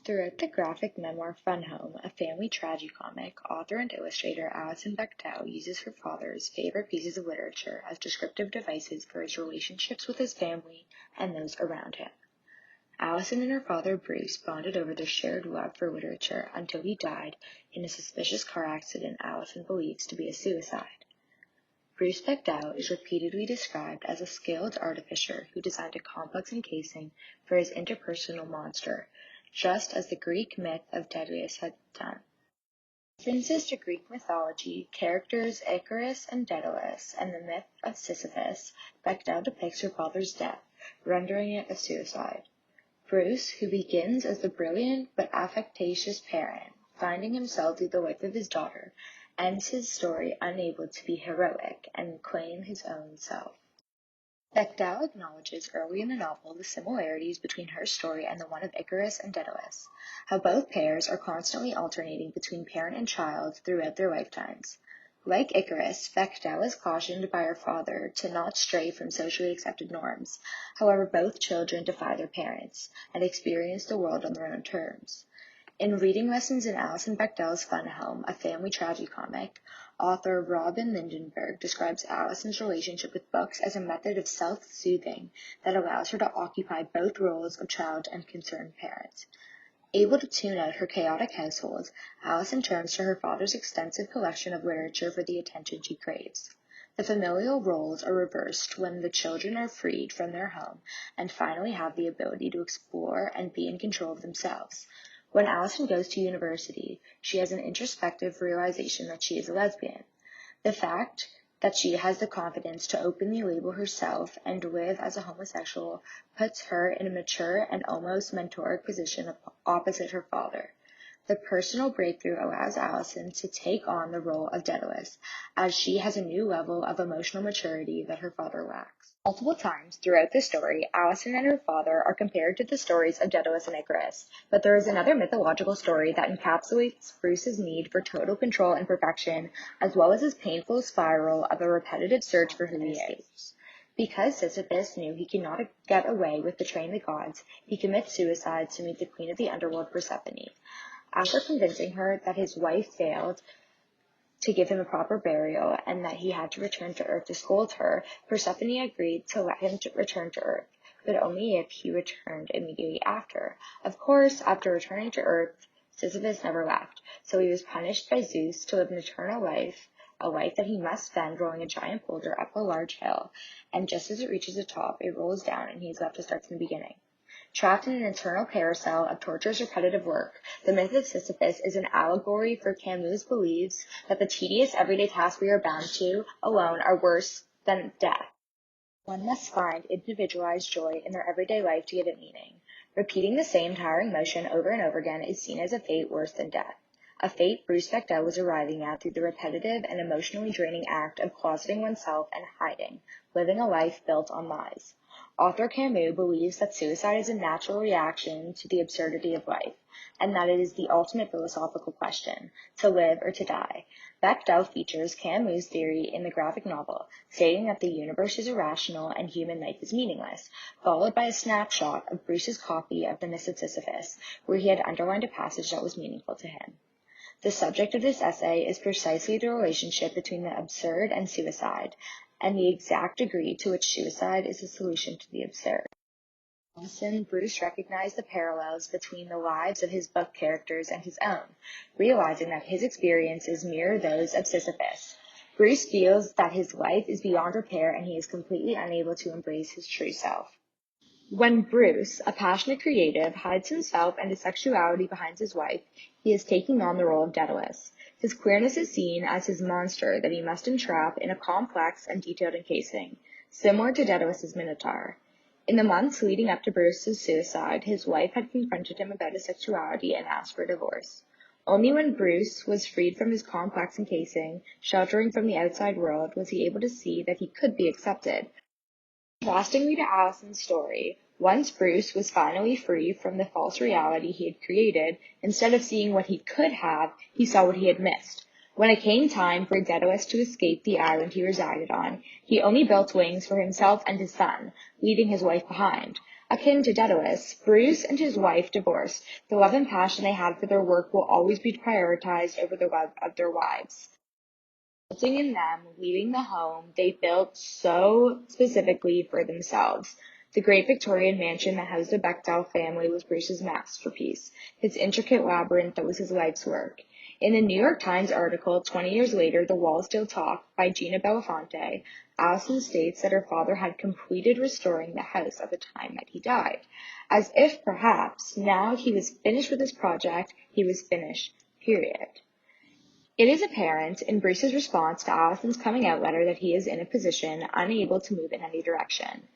Throughout the graphic memoir Fun Home, a family tragicomic, author and illustrator Alison Bechdel uses her father's favorite pieces of literature as descriptive devices for his relationships with his family and those around him. Alison and her father Bruce bonded over their shared love for literature until he died in a suspicious car accident Alison believes to be a suicide. Bruce Bechdel is repeatedly described as a skilled artificer who designed a complex encasing for his interpersonal monster, just as the Greek myth of Daedalus had done. References to Greek mythology, characters Icarus and Daedalus, and the myth of Sisyphus, Bechdel depicts her father's death, rendering it a suicide. Bruce, who begins as the brilliant but affectatious parent, finding himself through the life of his daughter, ends his story unable to be heroic and claim his own self. Bechdel acknowledges early in the novel the similarities between her story and the one of Icarus and Daedalus, how both pairs are constantly alternating between parent and child throughout their lifetimes. Like Icarus, Bechdel is cautioned by her father to not stray from socially accepted norms. However, both children defy their parents and experience the world on their own terms. In Reading Lessons in Alison Bechdel's Fun Home, a family tragicomic, author Robin Lindenberg describes Alison's relationship with books as a method of self-soothing that allows her to occupy both roles of child and concerned parent. Able to tune out her chaotic household, Alison turns to her father's extensive collection of literature for the attention she craves. The familial roles are reversed when the children are freed from their home and finally have the ability to explore and be in control of themselves. When Alison goes to university, she has an introspective realization that she is a lesbian. The fact that she has the confidence to openly label herself and live as a homosexual puts her in a mature and almost mentoric position opposite her father. The personal breakthrough allows Alison to take on the role of Daedalus, as she has a new level of emotional maturity that her father lacks. Multiple times throughout the story, Alison and her father are compared to the stories of Daedalus and Icarus, but there is another mythological story that encapsulates Bruce's need for total control and perfection, as well as his painful spiral of a repetitive search for who he is. Because Sisyphus knew he could not get away with betraying the gods, he commits suicide to meet the queen of the underworld, Persephone. After convincing her that his wife failed to give him a proper burial and that he had to return to Earth to scold her, Persephone agreed to let him return to Earth, but only if he returned immediately after. Of course, after returning to Earth, Sisyphus never left, so he was punished by Zeus to live an eternal life, a life that he must spend rolling a giant boulder up a large hill, and just as it reaches the top, it rolls down and he is left to start from the beginning. Trapped in an eternal carousel of torturous repetitive work, the myth of Sisyphus is an allegory for Camus' beliefs that the tedious everyday tasks we are bound to alone are worse than death. One must find individualized joy in their everyday life to give it meaning. Repeating the same tiring motion over and over again is seen as a fate worse than death, a fate Bruce Bechdel was arriving at through the repetitive and emotionally draining act of closeting oneself and hiding, living a life built on lies. Author Camus believes that suicide is a natural reaction to the absurdity of life, and that it is the ultimate philosophical question, to live or to die. Bechdel features Camus' theory in the graphic novel, stating that the universe is irrational and human life is meaningless, followed by a snapshot of Bruce's copy of the Myth of Sisyphus, where he had underlined a passage that was meaningful to him. The subject of this essay is precisely the relationship between the absurd and suicide, and the exact degree to which suicide is a solution to the absurd. Alison, Bruce recognized the parallels between the lives of his book characters and his own, realizing that his experiences mirror those of Sisyphus. Bruce feels that his life is beyond repair and he is completely unable to embrace his true self. When Bruce, a passionate creative, hides himself and his sexuality behind his wife, he is taking on the role of Daedalus. His queerness is seen as his monster that he must entrap in a complex and detailed encasing, similar to Daedalus's Minotaur. In the months leading up to Bruce's suicide, his wife had confronted him about his sexuality and asked for a divorce. Only when Bruce was freed from his complex encasing, sheltering from the outside world, was he able to see that he could be accepted. Contrastingly to Alison's story, once Bruce was finally free from the false reality he had created, instead of seeing what he could have, he saw what he had missed. When it came time for Daedalus to escape the island he resided on, he only built wings for himself and his son, leaving his wife behind. Akin to Daedalus, Bruce and his wife divorced. The love and passion they had for their work will always be prioritized over the love of their wives, resulting in them leaving the home they built so specifically for themselves. The great Victorian mansion that housed the Bechdel family was Bruce's masterpiece, his intricate labyrinth that was his life's work. In the New York Times article, 20 years later, The Walls Still Talk, by Gina Belafonte, Allison states that her father had completed restoring the house at the time that he died, as if perhaps now he was finished with his project, he was finished, period. It is apparent in Bruce's response to Allison's coming out letter that he is in a position unable to move in any direction.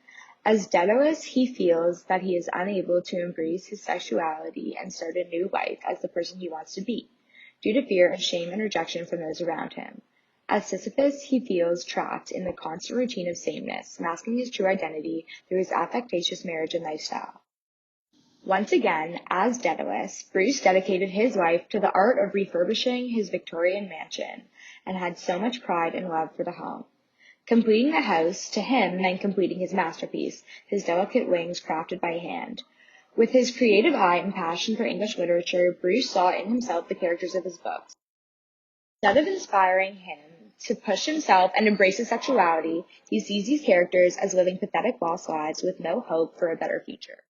As Daedalus, he feels that he is unable to embrace his sexuality and start a new life as the person he wants to be, due to fear of shame and rejection from those around him. As Sisyphus, he feels trapped in the constant routine of sameness, masking his true identity through his affectatious marriage and lifestyle. Once again, as Daedalus, Bruce dedicated his life to the art of refurbishing his Victorian mansion, and had so much pride and love for the home. Completing the house, to him, meant completing his masterpiece, his delicate wings crafted by hand. With his creative eye and passion for English literature, Bruce saw in himself the characters of his books. Instead of inspiring him to push himself and embrace his sexuality, he sees these characters as living pathetic lost lives with no hope for a better future.